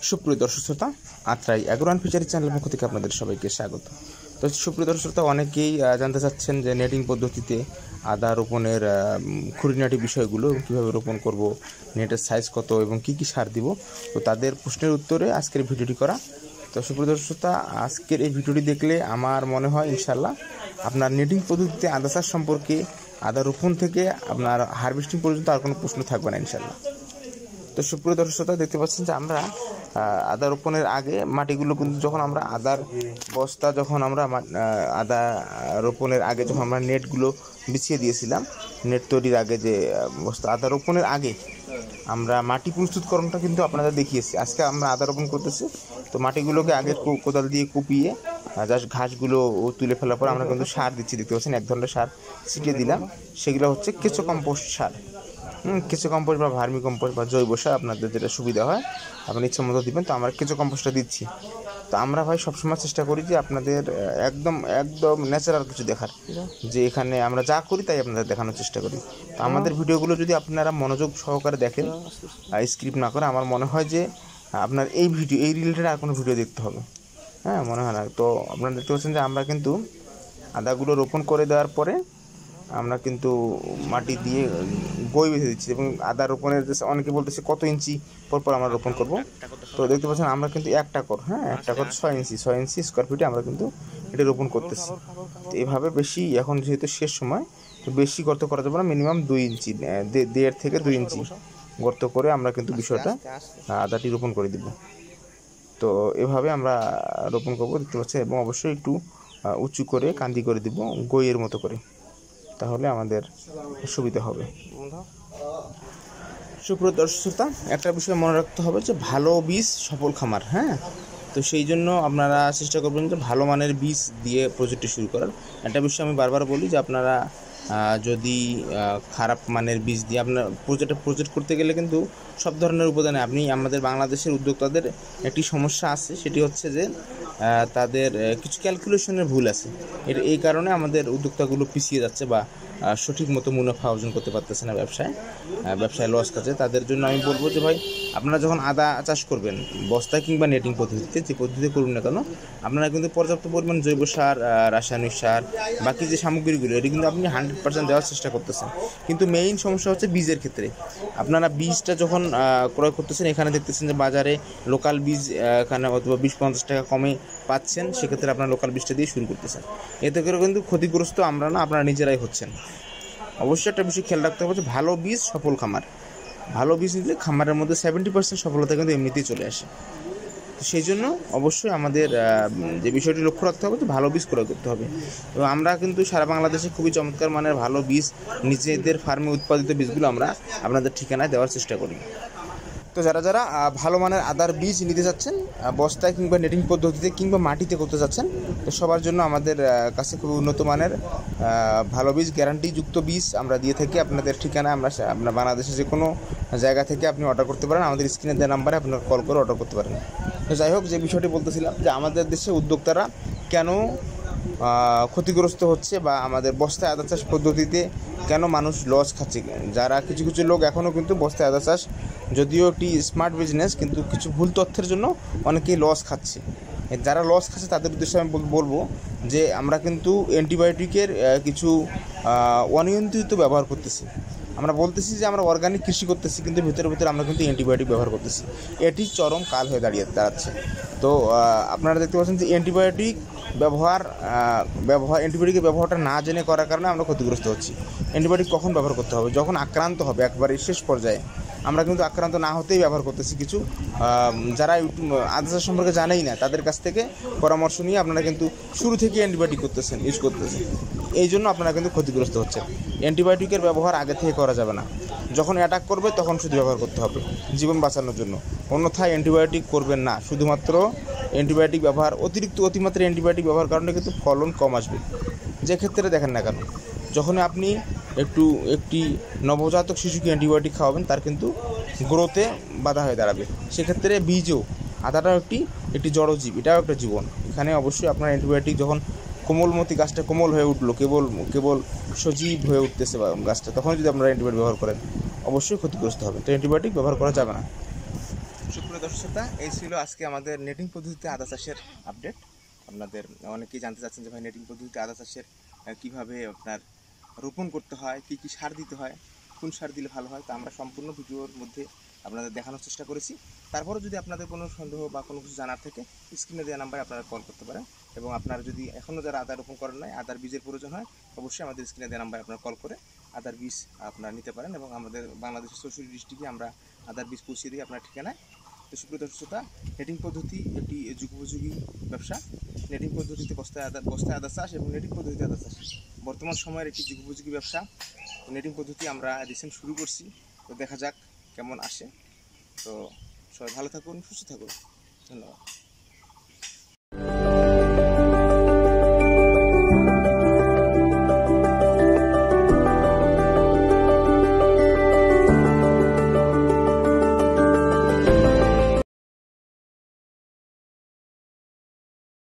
সুপ্রিয় দর্শক শ্রোতা, আত্রাই অ্যাগ্রো অ্যান্ড ফিশারি চ্যানেলের পক্ষ থেকে আপনাদের সবাইকে স্বাগত। তো সুপ্রিয় দর্শক শ্রোতা, অনেকেই জানতে চাচ্ছেন যে নেটিং পদ্ধতিতে আদা রোপণের খুঁটিনাটি বিষয়গুলো, কীভাবে রোপণ করব, নেটের সাইজ কত এবং কী কী সার দিব। তো তাদের প্রশ্নের উত্তরে আজকের ভিডিওটি করা। তো সুপ্রিয় দর্শক শ্রোতা, আজকের এই ভিডিওটি দেখলে আমার মনে হয় ইনশাল্লাহ আপনার নেটিং পদ্ধতিতে আদা চাষ সম্পর্কে, আদা রোপণ থেকে আপনার হারভেস্টিং পর্যন্ত আর কোনো প্রশ্ন থাকবে না ইনশাল্লাহ। তো সুপ্রিয় দর্শক শ্রোতা, দেখতে পাচ্ছেন যে আমরা আদা রোপণের আগে মাটিগুলো কিন্তু যখন আমরা আদার বস্তা আদা রোপণের আগে যখন আমরা নেটগুলো বিছিয়ে দিয়েছিলাম, নেট তৈরির আগে যে বস্তা, আদা রোপণের আগে আমরা মাটি প্রস্তুতকরণটা কিন্তু আপনাদের দেখিয়েছি। আজকে আমরা আদা রোপণ করতেছি, তো মাটিগুলোকে আগে কোদাল দিয়ে কুপিয়ে জাস্ট ঘাসগুলো তুলে ফেলার পর আমরা কিন্তু সার দিচ্ছি। দেখতে পাচ্ছেন এক ধরনের সার ছিটিয়ে দিলাম, সেগুলো হচ্ছে কেঁচো কম্পোস্ট সার। কেঁচো কম্পোস্ট বা ভার্মি কম্পোস্ট বা জৈব সার, আপনাদের যেটা সুবিধা হয় আপনি ইচ্ছা মতো দিবেন। তো আমরা কেঁচো কম্পোস্টটা দিচ্ছি। তো আমরা ভাই সবসময় চেষ্টা করি যে আপনাদের একদম ন্যাচারাল কিছু দেখার, যে এখানে আমরা যা করি তাই আপনাদের দেখানোর চেষ্টা করি। তো আমাদের ভিডিওগুলো যদি আপনারা মনোযোগ সহকারে দেখেন, স্ক্রিপ্ট না করে, আমার মনে হয় যে আপনার এই রিলেটেড আর কোনো ভিডিও দেখতে হবে, মনে হয় না। তো আপনারা দেখতে পাচ্ছেন যে আমরা কিন্তু আদাগুলো রোপণ করে দেওয়ার পরে আমরা কিন্তু মাটি দিয়ে গই বেঁধে দিচ্ছি। এবং আদা রোপণের অনেকে বলতেছে কত ইঞ্চি পর আমরা রোপণ করব। তো দেখতে পাচ্ছেন আমরা কিন্তু একটা কর 6 ইঞ্চি স্কোয়ার ফিটে আমরা কিন্তু এটা রোপণ করতেছি। তো এইভাবে বেশি, এখন যেহেতু শেষ সময়, তো বেশি গর্ত করা যাবে না, মিনিমাম 2 ইঞ্চি, 1.5 থেকে 2 ইঞ্চি গর্ত করে আমরা কিন্তু বিষয়টা আদাটি রোপণ করে দিব। তো এভাবে আমরা রোপণ করবো, দেখতে পাচ্ছি। এবং অবশ্যই একটু উঁচু করে কান্দি করে দিব, গইয়ের মতো করে, তাহলে আমাদের সুবিধা হবে। সুপ্রিয় দর্শক শ্রোতা, একটা বিষয় মনে রাখতে হবে যে ভালো বীজ সফল খামার। তো সেই জন্য আপনারা চেষ্টা করবেন যে ভালো মানের বীজ দিয়ে প্রজেক্টটি শুরু করার। একটা বিষয় আমি বারবার বলি যে আপনারা যদি খারাপ মানের বীজ দিয়ে আপনার প্রজেক্ট করতে গেলে কিন্তু সব ধরনের উপাদানে আপনি, আমাদের বাংলাদেশের উদ্যোক্তাদের একটি সমস্যা আছে, সেটি হচ্ছে যে তাদের কিছু ক্যালকুলেশনের ভুল আছে। এই কারণে আমাদের উদ্যোক্তাগুলো পিছিয়ে যাচ্ছে বা সঠিক মতো মুনাফা অর্জন করতে পারতেছে না, ব্যবসায় লস খাচ্ছে। তাদের জন্য আমি বলবো যে ভাই, আপনারা যখন আদা চাষ করবেন বস্তায় কিংবা নেটিং পদ্ধতিতে, যে পদ্ধতিতে করুন না কেন, আপনারা কিন্তু পর্যাপ্ত পরিমাণ জৈব সার, রাসায়নিক সার, বাকি যে সামগ্রীগুলো, এটি কিন্তু আপনি 100% দেওয়ার চেষ্টা করতেছেন। কিন্তু মেইন সমস্যা হচ্ছে বীজের ক্ষেত্রে। আপনারা বীজটা যখন ক্রয় করতেছেন, এখানে দেখতেছেন যে বাজারে লোকাল বীজ এখানে অথবা 20-50 টাকা কমে পাচ্ছেন, সেক্ষেত্রে আপনারা লোকাল বীজটা দিয়ে শুরু করতেছেন। এতে করে কিন্তু ক্ষতিগ্রস্ত আমরা না, আপনারা নিজেরাই হচ্ছেন। অবশ্যই একটা বিষয় খেয়াল রাখতে হবে যে ভালো বীজ সফল খামার। ভালো বীজ নিলে খামারের মধ্যে 70% সফলতা কিন্তু এমনিতেই চলে আসে। তো সেই জন্য অবশ্যই আমাদের যে বিষয়টি লক্ষ্য রাখতে হবে, যে ভালো বীজ ক্রয় করতে হবে। এবং আমরা কিন্তু সারা বাংলাদেশে খুবই চমৎকার মানের ভালো বীজ, নিজেদের ফার্মে উৎপাদিত বীজগুলো আমরা আপনাদের ঠিকানায় দেওয়ার চেষ্টা করি। তো যারা ভালো মানের আদার বীজ নিতে চাচ্ছেন, বস্তায় কিংবা নেটিং পদ্ধতিতে কিংবা মাটিতে করতে চাচ্ছেন, তো সবার জন্য আমাদের কাছে খুবই উন্নত মানের ভালো বীজ, গ্যারান্টিযুক্ত বীজ আমরা দিয়ে থাকি। আপনাদের ঠিকানায় আপনার বাংলাদেশের যে কোনো জায়গা থেকে আপনি অর্ডার করতে পারেন, আমাদের স্ক্রিনে দেওয়া নাম্বারে আপনার কল করে অর্ডার করতে পারেন। তো যাই হোক, যে বিষয়টি বলতেছিলাম, যে আমাদের দেশে উদ্যোক্তারা কেন ক্ষতিগ্রস্ত হচ্ছে, বা আমাদের বস্তায় আদা চাষ পদ্ধতিতে কেন মানুষ লস খাচ্ছে। যারা কিছু লোক এখনও কিন্তু বস্তায় আদা চাষ, যদিও একটি স্মার্ট বিজনেস, কিন্তু কিছু ভুল তথ্যের জন্য অনেকেই লস খাচ্ছে। যারা লস খাচ্ছে তাদের উদ্দেশ্যে আমি বলবো যে আমরা কিন্তু অ্যান্টিবায়োটিকের কিছু অনিয়ন্ত্রিত ব্যবহার করতেছি। আমরা বলতেছি যে আমরা অর্গানিক কৃষি করতেছি, কিন্তু ভিতরে আমরা কিন্তু অ্যান্টিবায়োটিক ব্যবহার করতেছি। এটি চরম কাল হয়ে দাঁড়াচ্ছে। তো আপনারা দেখতে পাচ্ছেন যে অ্যান্টিবায়োটিকের ব্যবহারটা না জেনে করার কারণে আমরা ক্ষতিগ্রস্ত হচ্ছি। অ্যান্টিবায়োটিক কখন ব্যবহার করতে হবে? যখন আক্রান্ত হবে, একবারে শেষ পর্যায়ে। আমরা কিন্তু আক্রান্ত না হতেই ব্যবহার করতেছি। কিছু যারা আদা চাষ সম্পর্কে জানেই না, তাদের কাছ থেকে পরামর্শ নিয়ে আপনারা কিন্তু শুরু থেকে অ্যান্টিবায়োটিক ইউজ করতেছেন। এই জন্য আপনারা কিন্তু ক্ষতিগ্রস্ত হচ্ছে। অ্যান্টিবায়োটিকের ব্যবহার আগে থেকে করা যাবে না। যখন অ্যাটাক করবে তখন শুধু ব্যবহার করতে হবে জীবন বাঁচানোর জন্য, অন্যথায় অ্যান্টিবায়োটিক করবেন না। শুধুমাত্র অ্যান্টিবায়োটিক ব্যবহার, অতিমাত্রা অ্যান্টিবায়োটিক ব্যবহার কারণে কিন্তু ফলন কম আসবে। যে ক্ষেত্রে দেখেন না কেন, যখন আপনি একটি নবজাতক শিশুকে অ্যান্টিবায়োটিক খাওয়াবেন, তার কিন্তু গ্রোথে বাধা হয়ে দাঁড়াবে। সেক্ষেত্রে বীজও, আদাটাও একটি জড়জীব, এটাও একটা জীবন। এখানে অবশ্যই আপনার অ্যান্টিবায়োটিক, যখন কোমলমতি গাছটা কোমল হয়ে উঠলো, কেবল সজীব হয়ে উঠতেছে গাছটা, তখন যদি আপনারা অ্যান্টিবায়োটিক ব্যবহার করেন, অবশ্যই ক্ষতিগ্রস্ত হবে। তো অ্যান্টিবায়োটিক ব্যবহার করা যাবে না। সুপ্রিয় দর্শক শ্রোতা, এই ছিল আজকে আমাদের নেটিং পদ্ধতিতে আদা চাষের আপডেট। আপনাদের অনেকেই জানতে চাচ্ছেন যে ভাই নেটিং পদ্ধতিতে আদা চাষের কীভাবে আপনার রোপণ করতে হয়, কী কী সার দিতে হয়, কোন সার দিলে ভালো হয়, তা আমরা সম্পূর্ণ ভিডিওর মধ্যে আপনাদের দেখানোর চেষ্টা করেছি। তারপরেও যদি আপনাদের কোনো সন্দেহ বা কোনো কিছু জানার থেকে স্ক্রিনে দেওয়া নাম্বারে আপনারা কল করতে পারেন। এবং আপনারা যদি এখনও যারা আদা রোপণ করেন নাই, আদার বীজের প্রয়োজন হয়, অবশ্যই আমাদের স্ক্রিনে দেওয়া নাম্বারে আপনারা কল করে আদার বীজ আপনারা নিতে পারেন। এবং আমাদের বাংলাদেশের 64 ডিস্ট্রিক্টে আমরা আদার বীজ পৌঁছে দিই আপনার ঠিকানায়। তো সুপ্রিয় দর্শক শ্রোতা, নেটিং পদ্ধতি একটি যুগোপযোগী ব্যবসা। নেটিং পদ্ধতিতে বস্তায় আদা চাষ এবং নেটিং পদ্ধতিতে আদা চাষ বর্তমান সময়ের একটি যুগোপযোগী ব্যবসা। নেটিং পদ্ধতি আমরা রিসেন্ট শুরু করছি, তো দেখা যাক কেমন আসে। তো সবাই ভালো থাকুন, সুস্থ থাকুন, ধন্যবাদ।